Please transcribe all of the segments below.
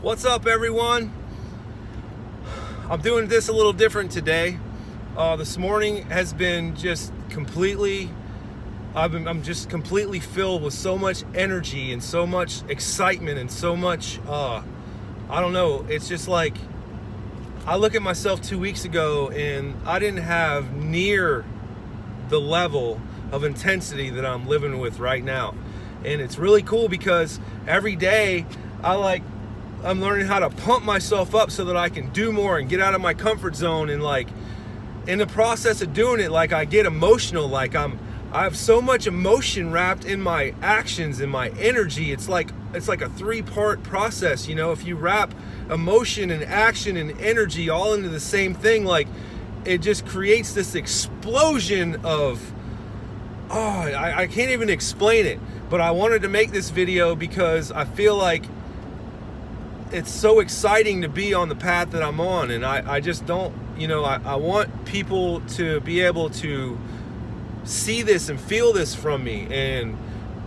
What's up, everyone? I'm doing this a little different today. This morning has been just completely, I'm just completely filled with so much energy and so much excitement and so much, I don't know, it's just like, I look at myself 2 weeks ago and I didn't have near the level of intensity that I'm living with right now. And it's really cool because every day I'm learning how to pump myself up so that I can do more and get out of my comfort zone. And like in the process of doing it, like I get emotional, like I have so much emotion wrapped in my actions and my energy. It's like a 3-part process. You know, if you wrap emotion and action and energy all into the same thing, like it just creates this explosion of, I can't even explain it. But I wanted to make this video because I feel like it's so exciting to be on the path that I'm on. And I just don't, I want people to be able to see this and feel this from me. And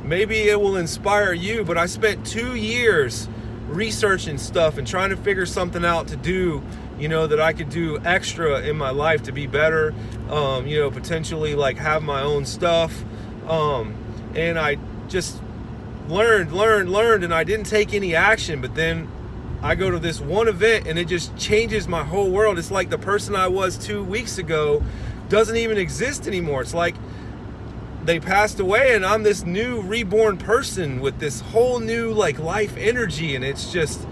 maybe it will inspire you. But I spent 2 years researching stuff and trying to figure something out to do, that I could do extra in my life to be better, potentially like have my own stuff. And I just learned, and I didn't take any action. But then I go to this one event and it just changes my whole world. It's like the person I was 2 weeks ago doesn't even exist anymore. It's like they passed away and I'm this new reborn person with this whole new like life energy, and it's just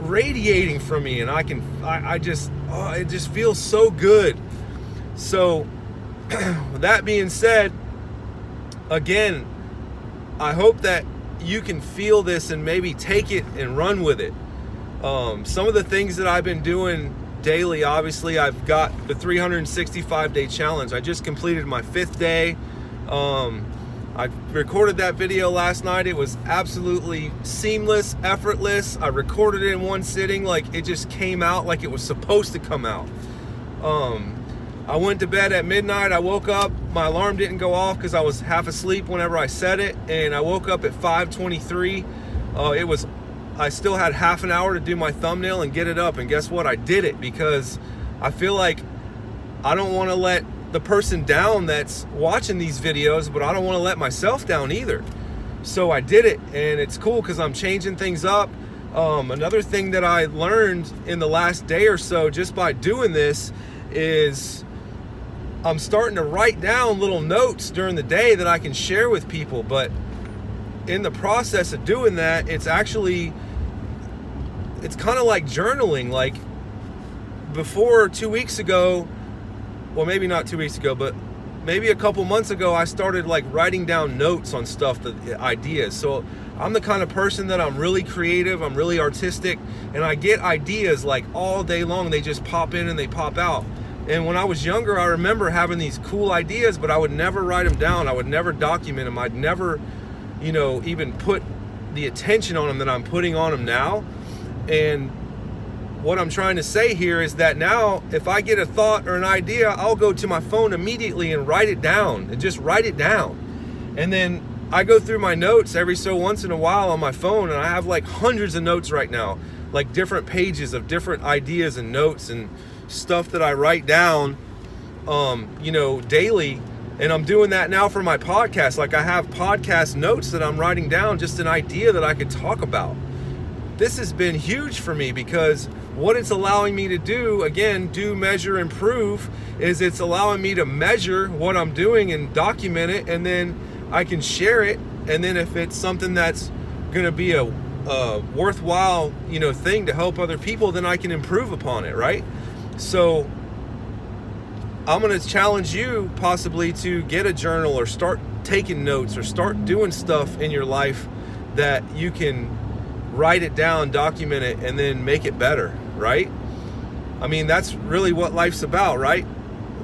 radiating from me, and it just feels so good. So with that being said, again, I hope that you can feel this and maybe take it and run with it. Some of the things that I've been doing daily, obviously I've got the 365-day challenge. I just completed my 5th day. I recorded that video last night. It was absolutely seamless, effortless. I recorded it in one sitting. Like it just came out like it was supposed to come out. I went to bed at midnight. I woke up, my alarm didn't go off because I was half asleep whenever I said it, and I woke up at 5:23. I still had half an hour to do my thumbnail and get it up, and guess what? I did it because I feel like I don't want to let the person down that's watching these videos, but I don't want to let myself down either. So I did it, and it's cool because I'm changing things up. Another thing that I learned in the last day or so just by doing this is I'm starting to write down little notes during the day that I can share with people. But in the process of doing that, it's kind of like journaling. Like before 2 weeks ago, well, maybe not 2 weeks ago, but maybe a couple months ago, I started like writing down notes on stuff, ideas. So I'm the kind of person that I'm really creative, I'm really artistic, and I get ideas like all day long. They just pop in and they pop out. And when I was younger, I remember having these cool ideas, but I would never write them down. I would never document them. I'd never, even put the attention on them that I'm putting on them now. And what I'm trying to say here is that now, if I get a thought or an idea, I'll go to my phone immediately and write it down, and just write it down. And then I go through my notes every so once in a while on my phone, and I have like hundreds of notes right now, like different pages of different ideas and notes and stuff that I write down, daily. And I'm doing that now for my podcast. Like I have podcast notes that I'm writing down, just an idea that I could talk about. This has been huge for me because what it's allowing me to do, again, do, measure, improve, is it's allowing me to measure what I'm doing and document it, and then I can share it. And then if it's something that's going to be a worthwhile, thing to help other people, then I can improve upon it, right? So I'm going to challenge you possibly to get a journal or start taking notes or start doing stuff in your life that you can write it down, document it, and then make it better, right? I mean, that's really what life's about, right?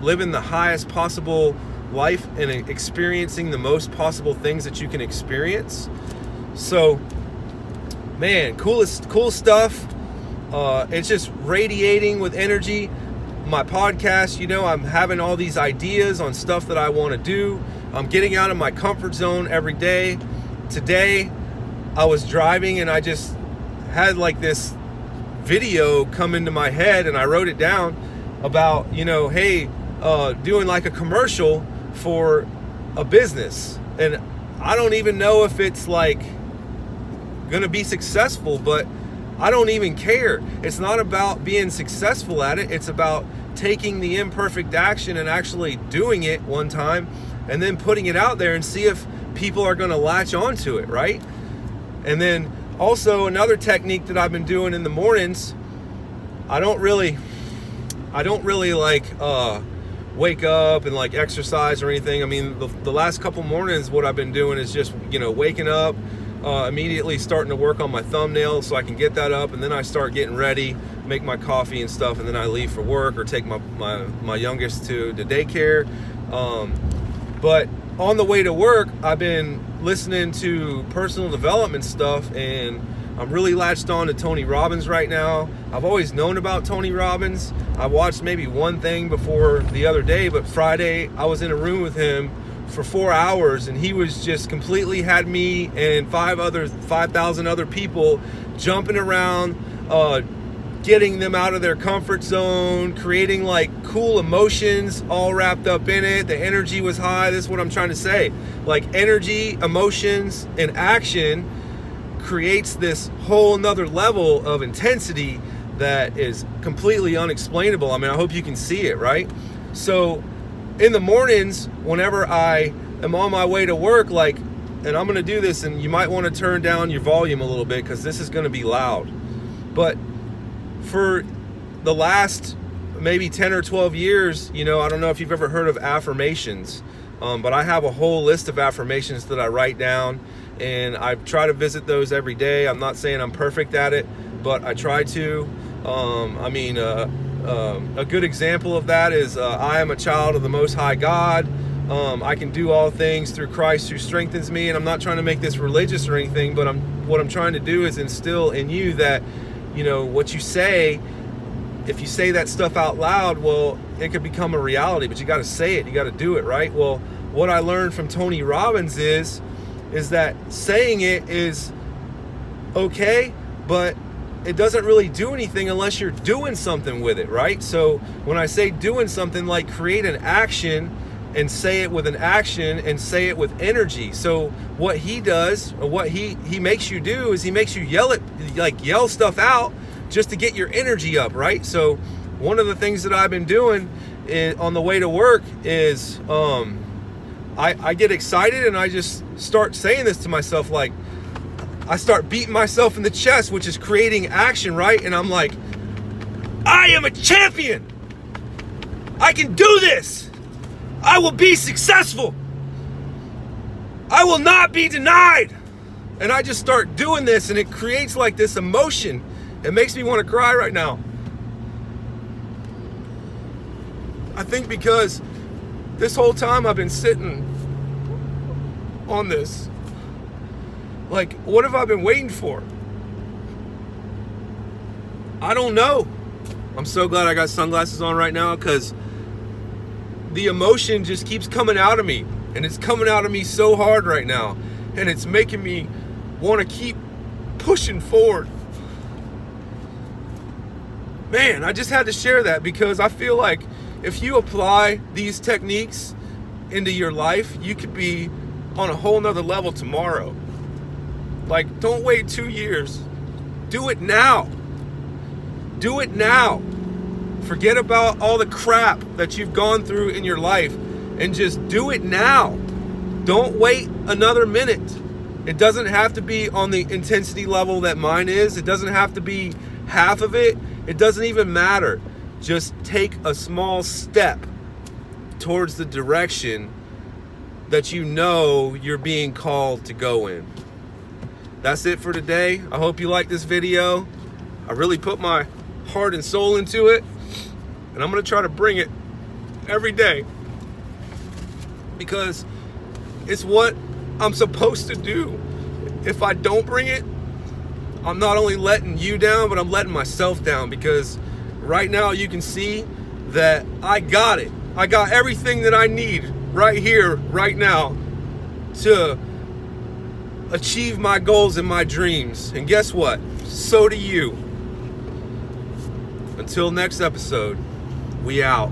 Living the highest possible life and experiencing the most possible things that you can experience. So, man, cool stuff. It's just radiating with energy. My podcast, I'm having all these ideas on stuff that I want to do. I'm getting out of my comfort zone every day. Today, I was driving and I just had like this video come into my head, and I wrote it down about, hey, doing like a commercial for a business. And I don't even know if it's like gonna be successful, but I don't even care. It's not about being successful at it. It's about taking the imperfect action and actually doing it one time and then putting it out there and see if people are gonna latch onto it, right? And then also another technique that I've been doing in the mornings, I don't really like wake up and like exercise or anything. I mean, the last couple mornings, what I've been doing is just, waking up, immediately starting to work on my thumbnail so I can get that up, and then I start getting ready, make my coffee and stuff, and then I leave for work or take my youngest to daycare. But on the way to work, I've been listening to personal development stuff, and I'm really latched on to Tony Robbins right now. I've always known about Tony Robbins. I watched maybe one thing before the other day, but Friday I was in a room with him for 4 hours, and he was just completely had me and 5,000 other people jumping around, getting them out of their comfort zone, creating like cool emotions all wrapped up in it. The energy was high. This is what I'm trying to say. Like energy, emotions, and action creates this whole nother level of intensity that is completely unexplainable. I mean, I hope you can see it, right? So in the mornings, whenever I am on my way to work, like, and I'm gonna do this, and you might want to turn down your volume a little bit because this is gonna be loud. But for the last maybe 10 or 12 years, I don't know if you've ever heard of affirmations, but I have a whole list of affirmations that I write down, and I try to visit those every day. I'm not saying I'm perfect at it, but I try to. A good example of that is I am a child of the Most High God. I can do all things through Christ who strengthens me. And I'm not trying to make this religious or anything, but what I'm trying to do is instill in you that, what you say, if you say that stuff out loud, well, it could become a reality, but you got to say it. You got to do it, right? Well, what I learned from Tony Robbins is that saying it is okay, but it doesn't really do anything unless you're doing something with it, right? So when I say doing something, like create an action and say it with an action and say it with energy. So what he does, or what he makes you do, is he makes you yell stuff out just to get your energy up, right? So one of the things that I've been doing on the way to work is I get excited and I just start saying this to myself, like, I start beating myself in the chest, which is creating action, right? And I'm like, I am a champion. I can do this. I will be successful. I will not be denied. And I just start doing this, and it creates like this emotion. It makes me want to cry right now. I think because this whole time I've been sitting on this. Like, what have I been waiting for? I don't know. I'm so glad I got sunglasses on right now, because the emotion just keeps coming out of me, and it's coming out of me so hard right now, and it's making me want to keep pushing forward. Man, I just had to share that, because I feel like if you apply these techniques into your life, you could be on a whole nother level tomorrow. Like, don't wait 2 years. Do it now. Do it now. Forget about all the crap that you've gone through in your life and just do it now. Don't wait another minute. It doesn't have to be on the intensity level that mine is. It doesn't have to be half of it. It doesn't even matter. Just take a small step towards the direction that you know you're being called to go in. That's it for today. I hope you like this video. I really put my heart and soul into it, and I'm going to try to bring it every day, because it's what I'm supposed to do. If I don't bring it, I'm not only letting you down, but I'm letting myself down, because right now you can see that I got it. I got everything that I need right here, right now, to achieve my goals and my dreams. And guess what? So do you. Until next episode, we out.